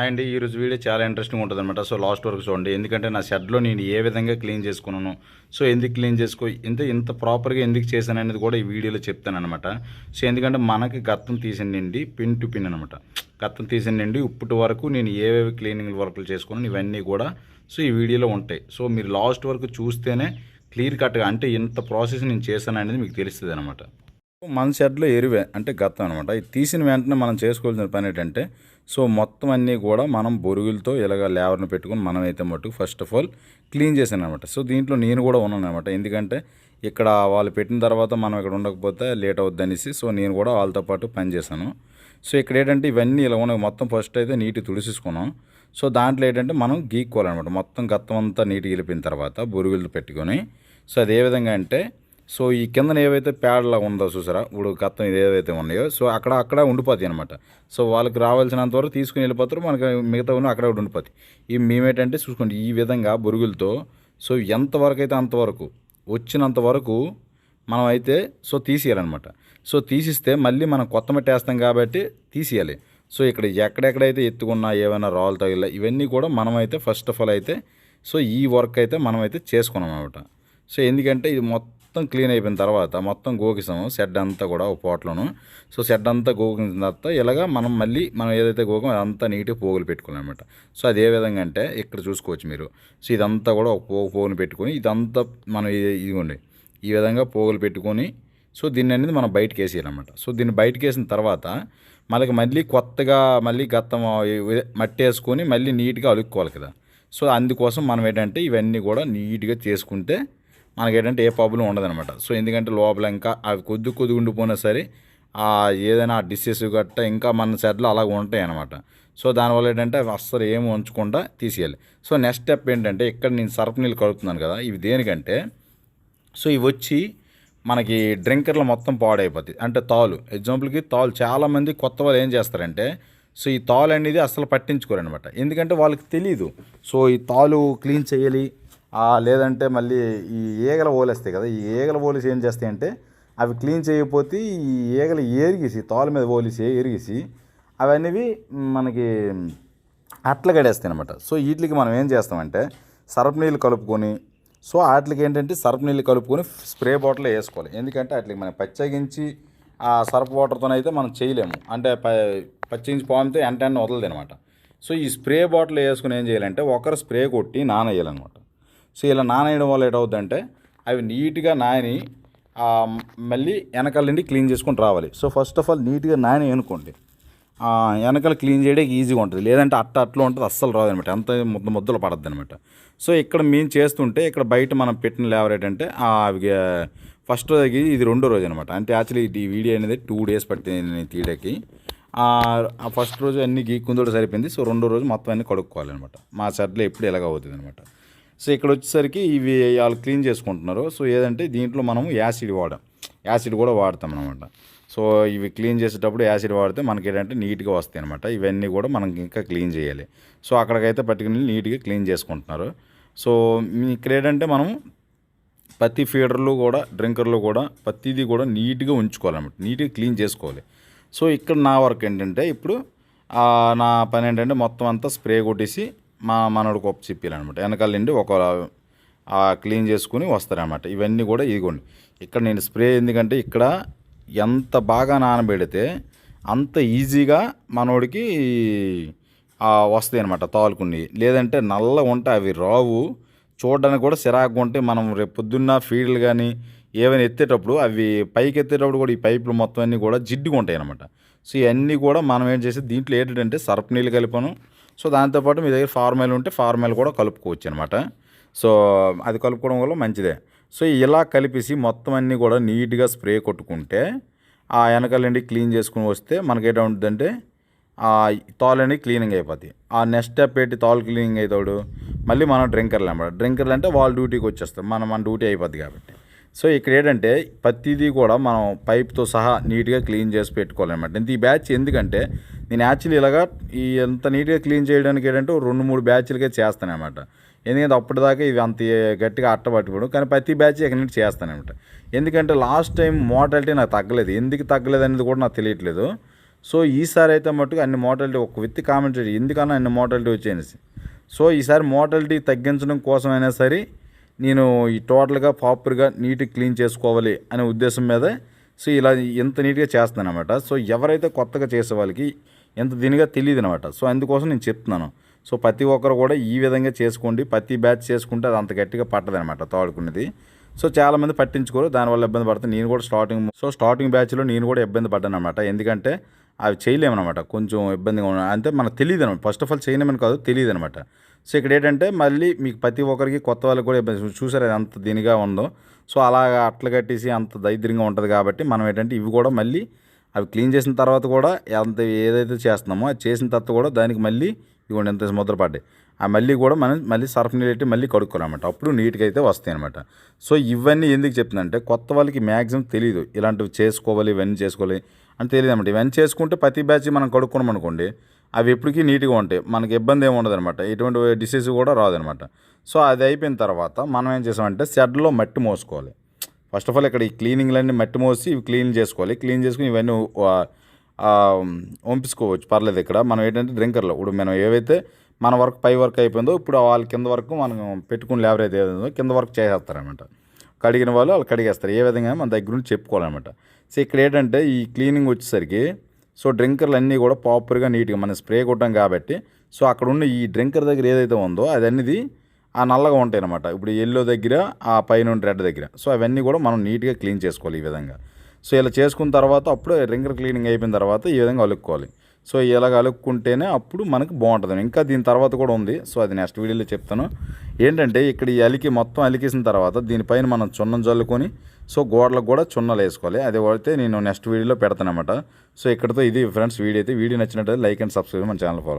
And ఈరోజు video చాలా interesting ఉంటుంది అనమాట. సో లాస్ట్ వరకు చూడండి. ఎందుకంటే నా షెడ్లో నేను ఏ విధంగా క్లీన్ చేసుకున్నాను, సో ఎందుకు క్లీన్ ఇంత ప్రాపర్గా ఎందుకు చేశాను అనేది కూడా ఈ వీడియోలో చెప్తాను అనమాట. సో ఎందుకంటే మనకి గత్తం తీసిండి పిన్ టు పిన్ అనమాట. గత్తం తీసిండి ఇప్పటి వరకు నేను ఏవేవి క్లీనింగ్ వర్క్లు చేసుకున్నాను ఇవన్నీ కూడా సో ఈ వీడియోలో ఉంటాయి. సో మీరు లాస్ట్ వరకు చూస్తేనే క్లియర్ కట్గా అంటే ఇంత ప్రాసెస్ నేను చేశాను అనేది మీకు తెలుస్తుంది అనమాట. మన షెడ్లో ఎరువే అంటే గత్తం అనమాట. ఇది తీసిన వెంటనే మనం చేసుకోవాల్సిన పని ఏంటంటే సో మొత్తం అన్నీ కూడా మనం బొరుగులతో ఇలాగ లేవర్ని పెట్టుకుని మనమైతే మట్టుకు ఫస్ట్ ఆఫ్ ఆల్ క్లీన్ చేశాను అనమాట. సో దీంట్లో నేను కూడా ఉన్నాను అనమాట. ఎందుకంటే ఇక్కడ వాళ్ళు పెట్టిన తర్వాత మనం ఇక్కడ ఉండకపోతే లేట్ అవుద్ది అనేసి సో నేను కూడా వాళ్ళతో పాటు పని చేశాను. సో ఇక్కడ ఏంటంటే ఇవన్నీ ఇలా ఉన్నాయి. మొత్తం ఫస్ట్ అయితే నీట్గా తుడిసేసుకున్నాం. సో దాంట్లో ఏంటంటే మనం గీక్కోవాలన్నమాట. మొత్తం గత్తం అంతా నీట్గా వెళ్ళిపోయిన తర్వాత బొరుగులతో పెట్టుకొని సో అది ఏ విధంగా అంటే సో ఈ కిందన ఏవైతే ప్యాడ్లా ఉందో చూసారా ఇప్పుడు గత్తం ఇది ఏవైతే ఉన్నాయో సో అక్కడ ఉండిపోతాయి అనమాట. సో వాళ్ళకి రావాల్సినంత వరకు తీసుకుని వెళ్ళిపోతారు, మనకి మిగతా ఉన్న అక్కడ ఉండిపోతాయి. ఇవి మేమేంటంటే చూసుకోండి ఈ విధంగా బొరుగులతో సో ఎంతవరకు అయితే అంతవరకు వచ్చినంత వరకు మనం అయితే సో తీసేయాలన్నమాట. సో తీసిస్తే మళ్ళీ మనం కొత్త మట్టి వేస్తాం కాబట్టి తీసేయాలి. సో ఇక్కడ ఎక్కడెక్కడైతే ఎత్తుకున్నా ఏమైనా రాళ్ళు తగిలా ఇవన్నీ కూడా మనమైతే ఫస్ట్ ఆఫ్ ఆల్ అయితే సో ఈ వర్క్ అయితే మనమైతే చేసుకున్నాం అనమాట. సో ఎందుకంటే ఇది మొత్తం క్లీన్ అయిపోయిన తర్వాత మొత్తం గోకిసాము షెడ్ అంతా కూడా ఒక పోట్లోను. సో షెడ్ అంతా గోకిన తర్వాత ఇలాగా మనం ఏదైతే గోకం అదంతా నీట్గా పోగులు పెట్టుకోవాలి అనమాట. సో అది ఏ విధంగా అంటే ఇక్కడ చూసుకోవచ్చు మీరు. సో ఇదంతా కూడా ఒక పోగుని పెట్టుకొని ఇదంతా మనం ఇదిగోండి ఈ విధంగా పోగులు పెట్టుకొని సో దీన్ని అనేది మనం బయటకు వేసేయాలన్నమాట. సో దీన్ని బయటకు వేసిన తర్వాత మళ్ళీ కొత్తగా గత్తం మట్టి వేసుకొని మళ్ళీ నీట్గా అలుక్కోవాలి కదా. సో అందుకోసం మనం ఏంటంటే ఇవన్నీ కూడా నీట్గా చేసుకుంటే మనకేంటంటే ఏ ప్రాబ్లం ఉండదనమాట. సో ఎందుకంటే లోపల ఇంకా అవి కొద్ది ఉండిపోయినా సరే ఏదైనా డిసెస్ గట్ట ఇంకా మన షెడ్లో అలాగ ఉంటాయి అనమాట. సో దానివల్ల ఏంటంటే అవి అస్సలు ఏమి ఉంచకుండా తీసేయాలి. సో నెక్స్ట్ స్టెప్ ఏంటంటే ఇక్కడ నేను సర్ఫ్ నీళ్ళు కలుపుతున్నాను కదా, ఇవి దేనికంటే సో ఇవి వచ్చి మనకి డ్రింకర్లు మొత్తం పాడైపోతాయి. అంటే ఎగ్జాంపుల్కి చాలామంది కొత్త వాళ్ళు ఏం చేస్తారంటే సో ఈ అనేది అస్సలు పట్టించుకోరనమాట. ఎందుకంటే వాళ్ళకి తెలీదు సో ఈ క్లీన్ చేయాలి. లేదంటే మళ్ళీ ఈ ఈగల ఓలేస్తాయి కదా, ఈ ఈగల ఓలిసి ఏం చేస్తాయంటే అవి క్లీన్ చేయకపోతే ఈ ఈగలు ఎరిగేసి మీద ఓలిసి ఎరిగేసి అవన్నీ మనకి అట్ల గడేస్తాయి అనమాట. సో వీటికి మనం ఏం చేస్తామంటే సర్ఫ్ నీళ్ళు కలుపుకొని సో వాటికి ఏంటంటే సర్ఫ్ నీళ్ళు కలుపుకొని స్ప్రే బాటిల్లో వేసుకోవాలి. ఎందుకంటే వాటికి మనం పచ్చగించి ఆ సర్ఫ్ వాటర్తోనైతే మనం చేయలేము. అంటే పచ్చగించి పోతే ఎంట వదలదు అనమాట. సో ఈ స్ప్రే బాటిల్ వేసుకుని ఏం చేయాలంటే ఒకరు స్ప్రే కొట్టి నానేయాలన్నమాట. సో ఇలా నానేయడం వల్ల ఏటవుద్దంటే అవి నీట్గా నాని మళ్ళీ వెనకాల నుండి క్లీన్ చేసుకొని రావాలి. సో ఫస్ట్ ఆఫ్ ఆల్ నీట్గా నాని అనుకోండి వెనకాల క్లీన్ చేయడానికి ఈజీగా ఉంటుంది. లేదంటే అట్లా ఉంటుంది, అస్సలు రాదనమాట, అంత ముద్దలు పడద్దు అనమాట. సో ఇక్కడ మేము చేస్తుంటే ఇక్కడ బయట మనం పెట్టిన లేవర్ ఏంటంటే అవి ఫస్ట్ రోజుకి ఇది రెండో రోజు అనమాట. అంటే యాక్చువల్లీ ఈ వీడియో అనేది 2 days పట్టింది తీయడానికి. ఫస్ట్ రోజు అన్నీ గీక్కుందో సరిపోయింది. సో రెండో రోజు మొత్తం అన్నీ కడుక్కోవాలన్నమాట. మా షెడ్లో ఎప్పుడు ఎలాగ అవుతుంది అనమాట. సో ఇక్కడ వచ్చేసరికి ఇవి వాళ్ళు క్లీన్ చేసుకుంటున్నారు. సో ఏదంటే దీంట్లో మనము యాసిడ్ కూడా వాడతాం అనమాట. సో ఇవి క్లీన్ చేసేటప్పుడు యాసిడ్ వాడితే మనకి ఏంటంటే నీట్గా వస్తాయి అనమాట. ఇవన్నీ కూడా మనం ఇంకా క్లీన్ చేయాలి. సో అక్కడికైతే పట్టుకుని నీట్గా క్లీన్ చేసుకుంటున్నారు. సో ఇక్కడ ఏంటంటే మనం ప్రతి ఫీడర్లు కూడా డ్రింకర్లు కూడా ప్రతిదీ కూడా నీట్గా ఉంచుకోవాలన్నమాట, నీట్గా క్లీన్ చేసుకోవాలి. సో ఇక్కడ నా వర్క్ ఏంటంటే ఇప్పుడు నా పని ఏంటంటే మొత్తం అంతా స్ప్రే కొట్టేసి మనోడికి ఒక చెప్పాలన్నమాట. వెనకాల నుండి ఒక క్లీన్ చేసుకుని వస్తారనమాట. ఇవన్నీ కూడా ఇదిగోండి ఇక్కడ నేను స్ప్రే ఎందుకంటే ఇక్కడ ఎంత బాగా నానబెడితే అంత ఈజీగా మనోడికి వస్తాయి అనమాట తాలుకుని. లేదంటే నల్ల ఉంటే అవి రావు, చూడడానికి కూడా చిరాకుగా ఉంటే మనం రేపు పొద్దున్న ఫీల్డ్లు కానీ ఏమైనా ఎత్తేటప్పుడు అవి పైకి ఎత్తేటప్పుడు కూడా ఈ పైపులు మొత్తం అన్నీ కూడా జిడ్డుగా ఉంటాయి అనమాట. సో ఇవన్నీ కూడా మనం ఏం చేసి దీంట్లో ఏంటంటే సర్ఫ్ నీళ్ళు కలిపాను. సో దాంతోపాటు మీ దగ్గర ఫార్మాయిల్ ఉంటే ఫార్మాయిల్ కూడా కలుపుకోవచ్చు అనమాట. సో అది కలుపుకోవడం వల్ల మంచిదే. సో ఇలా కలిపేసి మొత్తం అన్నీ కూడా నీట్గా స్ప్రే కొట్టుకుంటే ఆ వెనకాలండి క్లీన్ చేసుకుని వస్తే మనకేంటుందంటే అనేది క్లీనింగ్ అయిపోతాయి. ఆ నెక్స్ట్ స్టెప్ ఏంటి క్లీనింగ్ అవుతాడు మళ్ళీ మనం డ్రింకర్లు అనమాట. డ్రింకర్లు అంటే వాళ్ళ డ్యూటీకి వచ్చేస్తాం, మన డ్యూటీ అయిపోద్ది కాబట్టి. సో ఇక్కడ ఏంటంటే ప్రతిదీ కూడా మనం పైప్తో సహా నీట్గా క్లీన్ చేసి పెట్టుకోవాలన్నమాట. ఈ బ్యాచ్ ఎందుకంటే నేను యాక్చువల్లీ ఇలాగా ఎంత నీట్గా క్లీన్ చేయడానికి ఏంటంటే 2-3 బ్యాచ్లకే చేస్తాను అనమాట. ఎందుకంటే అప్పటిదాకా ఇవి అంత గట్టిగా అట్టబట్టుకోవడం, కానీ ప్రతి బ్యాచ్ ఇక్కడ నుంచి చేస్తానమాట. ఎందుకంటే లాస్ట్ టైం మోటాలిటీ నాకు తగ్గలేదు. ఎందుకు తగ్గలేదు అనేది కూడా నాకు తెలియట్లేదు. సో ఈసారి అయితే మట్టుకు అన్ని మోటాలిటీ ఒక వ్యక్తి కామెంట్ చేయండి ఎందుకన్నా అన్ని మోటాలిటీ వచ్చాయనేసి. సో ఈసారి మోటాలిటీ తగ్గించడం కోసమైనా సరే నేను ఈ టోటల్గా ప్రాపర్గా నీట్గా క్లీన్ చేసుకోవాలి అనే ఉద్దేశం మీద సో ఇలా ఎంత నీట్గా చేస్తున్నాను అనమాట. సో ఎవరైతే కొత్తగా చేసే వాళ్ళకి ఎంత దీనిగా తెలియదు అనమాట. సో అందుకోసం నేను చెప్తున్నాను. సో ప్రతి ఒక్కరు కూడా ఈ విధంగా చేసుకోండి. ప్రతి బ్యాచ్ చేసుకుంటే అది అంత గట్టిగా పట్టదనమాట తోడుకునేది. సో చాలామంది పట్టించుకోరు, దానివల్ల ఇబ్బంది పడుతుంది. నేను కూడా స్టార్టింగ్ బ్యాచ్లో నేను కూడా ఇబ్బంది పడ్డాను అనమాట. ఎందుకంటే అవి చేయలేమన్నమాట, కొంచెం ఇబ్బందిగా అంటే మనకు తెలియదు అనమాట. ఫస్ట్ ఆఫ్ ఆల్ చేయలేమని కాదు, తెలియదు అనమాట. సో ఇక్కడ ఏంటంటే మళ్ళీ మీకు ప్రతి ఒక్కరికి కొత్త వాళ్ళకి కూడా ఇబ్బంది. చూసారు అది అంత దీనిగా ఉందో. సో అలాగా అట్లా కట్టేసి అంత దరిద్రంగా ఉంటుంది కాబట్టి మనం ఏంటంటే ఇవి కూడా మళ్ళీ అవి క్లీన్ చేసిన తర్వాత కూడా అంత ఏదైతే చేస్తున్నామో అది చేసిన తర్వాత కూడా దానికి మళ్ళీ ఇదిగోండి ఎంత ముద్ర పడ్డాయి. ఆ మళ్ళీ కూడా మనం మళ్ళీ సర్ఫ్ నీళ్ళు పెట్టి మళ్ళీ కడుక్కోవాలన్నమాట. అప్పుడు నీట్గా అయితే వస్తాయి అనమాట. సో ఇవన్నీ ఎందుకు చెప్తుందంటే కొత్త వాళ్ళకి మ్యాక్సిమం తెలియదు ఇలాంటివి చేసుకోవాలి, ఇవన్నీ చేసుకోవాలి అని తెలియదు అనమాట. ఇవన్నీ చేసుకుంటే ప్రతి బ్యాచ్ మనం కడుక్కున్నాం అనుకోండి అవి ఎప్పటికీ నీట్గా ఉంటాయి, మనకి ఇబ్బంది ఏమి ఉండదు అనమాట, ఎటువంటి డిసీజ్ కూడా రాదనమాట. సో అది అయిపోయిన తర్వాత మనం ఏం చేసామంటే షెడ్లో మట్టి మోసుకోవాలి. ఫస్ట్ ఆఫ్ ఆల్ ఇక్కడ ఈ క్లీనింగ్లన్నీ మట్టి మోసి ఇవి క్లీన్ చేసుకోవాలి. క్లీన్ చేసుకుని ఇవన్నీ వంపించుకోవచ్చు, పర్లేదు. ఇక్కడ మనం ఏంటంటే డ్రింకర్లో ఇప్పుడు మనం ఏవైతే మన వర్క్ పై వర్క్ అయిపోయిందో ఇప్పుడు వాళ్ళ కింద వరకు మనం పెట్టుకుని లేబర్ అయితే ఏదో కింద వర్క్ చేసేస్తారనమాట. కడిగిన వాళ్ళు కడిగేస్తారు. ఏ విధంగా మన దగ్గర నుంచి చెప్పుకోవాలన్నమాట. సో ఇక్కడ ఏంటంటే ఈ క్లీనింగ్ వచ్చేసరికి సో డ్రింకర్లు అన్నీ కూడా ప్రాపర్గా నీట్గా మనం స్ప్రే కొట్టాం కాబట్టి సో అక్కడ ఉన్న ఈ డ్రింకర్ దగ్గర ఏదైతే ఉందో అది అనేది ఆ నల్లగా ఉంటాయి అన్నమాట. ఇప్పుడు ఎల్లో దగ్గర ఆ పైన రెడ్ దగ్గర సో అవన్నీ కూడా మనం నీట్గా క్లీన్ చేసుకోవాలి ఈ విధంగా. సో ఇలా చేసుకున్న తర్వాత అప్పుడు డ్రింకర్ క్లీనింగ్ అయిపోయిన తర్వాత ఈ విధంగా అలుక్కోవాలి. సో ఇలాగ అలుక్కుంటేనే అప్పుడు మనకు బాగుంటుంది. ఇంకా దీని తర్వాత కూడా ఉంది, సో అది నెక్స్ట్ వీడియోలో చెప్తాను. ఏంటంటే ఇక్కడ ఈ అలికి మొత్తం అలికేసిన తర్వాత దీనిపైన మనం చున్నం జల్లుకొని సో గోడలకు కూడా చున్నలు వేసుకోవాలి. అది అయితే నేను నెక్స్ట్ వీడియోలో పెడతాను అనమాట. సో ఇక్కడతో ఇది ఫ్రెండ్స్ వీడియో అయితే. వీడియో నచ్చినట్లయితే లైక్ అండ్ సబ్స్క్రైబ్ మన ఛానల్ ఫాలో.